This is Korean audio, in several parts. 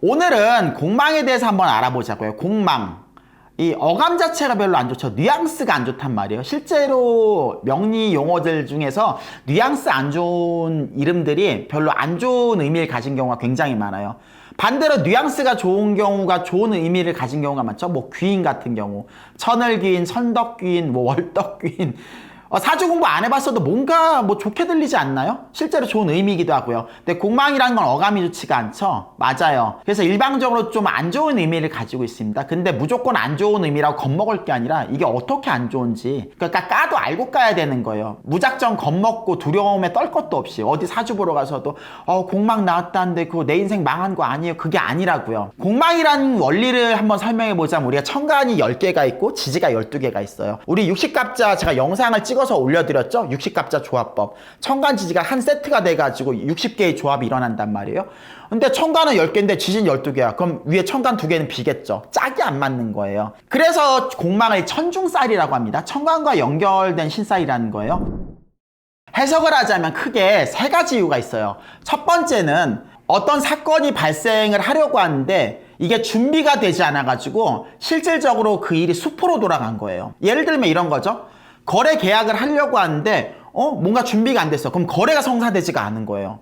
오늘은 공망에 대해서 한번 알아보자고요. 공망. 이 어감 자체가 별로 안 좋죠. 뉘앙스가 안 좋단 말이에요. 실제로 명리 용어들 중에서 뉘앙스 안 좋은 이름들이 별로 안 좋은 의미를 가진 경우가 굉장히 많아요. 반대로 뉘앙스가 좋은 경우가 좋은 의미를 가진 경우가 많죠. 뭐 귀인 같은 경우, 천을귀인, 천덕귀인, 뭐 월덕귀인. 사주 공부 안 해봤어도 뭔가 뭐 좋게 들리지 않나요? 실제로 좋은 의미이기도 하고요. 근데 공망이라는 건 어감이 좋지가 않죠? 맞아요. 그래서 일방적으로 좀 안 좋은 의미를 가지고 있습니다. 근데 무조건 안 좋은 의미라고 겁먹을 게 아니라 이게 어떻게 안 좋은지 그러니까 까도 알고 까야 되는 거예요. 무작정 겁먹고 두려움에 떨 것도 없이 어디 사주 보러 가서도 공망 나왔다는데 그거 내 인생 망한 거 아니에요? 그게 아니라고요. 공망이라는 원리를 한번 설명해 보자면 우리가 천간이 10개가 있고 지지가 12개가 있어요. 우리 60갑자 제가 영상을 찍어서 올려드렸죠? 60갑자 조합법. 천간지지가 한 세트가 돼가지고 60개의 조합이 일어난단 말이에요. 근데 천간은 10개인데 지지는 12개야. 그럼 위에 천간 2개는 비겠죠. 짝이 안 맞는 거예요. 그래서 공망을 천중쌀이라고 합니다. 천간과 연결된 신쌀이라는 거예요. 해석을 하자면 크게 3가지 이유가 있어요. 첫 번째는 어떤 사건이 발생을 하려고 하는데 이게 준비가 되지 않아가지고 실질적으로 그 일이 수포로 돌아간 거예요. 예를 들면 이런 거죠. 거래 계약을 하려고 하는데 뭔가 준비가 안 됐어. 그럼 거래가 성사되지가 않은 거예요.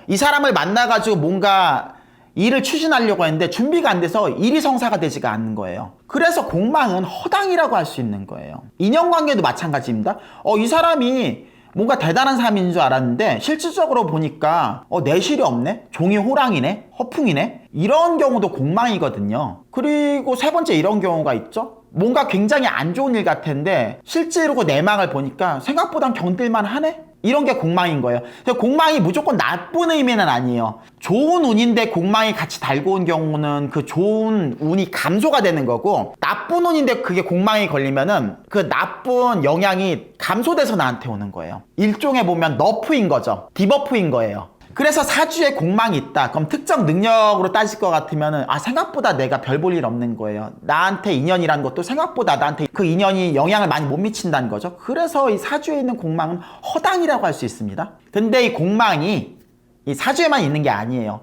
이 사람을 만나가지고 뭔가 일을 추진하려고 했는데 준비가 안 돼서 일이 성사가 되지가 않는 거예요. 그래서 공망은 허당이라고 할 수 있는 거예요. 인연관계도 마찬가지입니다. 이 사람이 뭔가 대단한 사람인 줄 알았는데 실질적으로 보니까 내실이 없네? 종이 호랑이네? 허풍이네? 이런 경우도 공망이거든요. 그리고 세 번째 이런 경우가 있죠? 뭔가 굉장히 안 좋은 일 같은데 실제로 그 내막을 보니까 생각보단 견딜만 하네? 이런 게 공망인 거예요. 공망이 무조건 나쁜 의미는 아니에요. 좋은 운인데 공망이 같이 달고 온 경우는 그 좋은 운이 감소가 되는 거고, 나쁜 운인데 그게 공망이 걸리면은 그 나쁜 영향이 감소돼서 나한테 오는 거예요. 일종의 보면 너프인 거죠. 디버프인 거예요. 그래서 사주에 공망이 있다. 그럼 특정 능력으로 따질 것 같으면은 생각보다 내가 별 볼 일 없는 거예요. 나한테 인연이라는 것도 생각보다 나한테 그 인연이 영향을 많이 못 미친다는 거죠. 그래서 이 사주에 있는 공망은 허당이라고 할 수 있습니다. 근데 이 공망이 이 사주에만 있는 게 아니에요.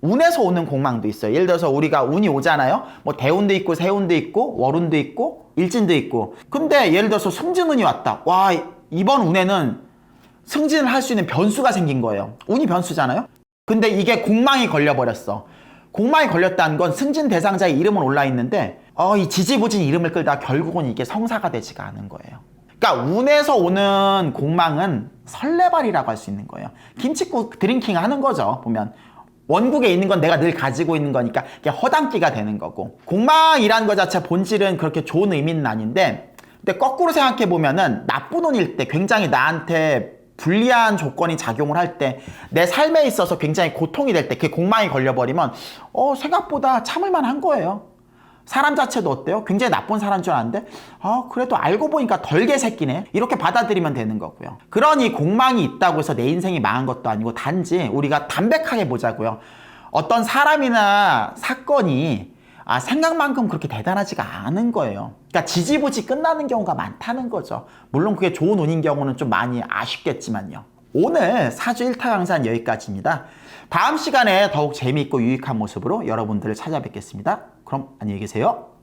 운에서 오는 공망도 있어요. 예를 들어서 우리가 운이 오잖아요. 뭐 대운도 있고 세운도 있고 월운도 있고 일진도 있고. 근데 예를 들어서 승진운이 왔다. 와, 이번 운에는 승진을 할 수 있는 변수가 생긴 거예요. 운이 변수잖아요. 근데 이게 공망이 걸려버렸어. 공망이 걸렸다는 건 승진 대상자의 이름은 올라있는데 이 지지부진 이름을 끌다 결국은 이게 성사가 되지가 않은 거예요. 그러니까 운에서 오는 공망은 설레발이라고 할 수 있는 거예요. 김칫국 드링킹 하는 거죠. 보면 원국에 있는 건 내가 늘 가지고 있는 거니까 이게 허당기가 되는 거고, 공망이라는 것 자체 본질은 그렇게 좋은 의미는 아닌데, 근데 거꾸로 생각해 보면은 나쁜 운일 때 굉장히 나한테 불리한 조건이 작용을 할 때, 내 삶에 있어서 굉장히 고통이 될 때 그게 공망이 걸려버리면 생각보다 참을만 한 거예요. 사람 자체도 어때요? 굉장히 나쁜 사람인 줄 알았는데 그래도 알고 보니까 덜 개새끼네, 이렇게 받아들이면 되는 거고요. 그러니 공망이 있다고 해서 내 인생이 망한 것도 아니고, 단지 우리가 담백하게 보자고요. 어떤 사람이나 사건이 생각만큼 그렇게 대단하지가 않은 거예요. 그러니까 지지부지 끝나는 경우가 많다는 거죠. 물론 그게 좋은 운인 경우는 좀 많이 아쉽겠지만요. 오늘 사주 1타 강사는 여기까지입니다. 다음 시간에 더욱 재미있고 유익한 모습으로 여러분들을 찾아뵙겠습니다. 그럼 안녕히 계세요.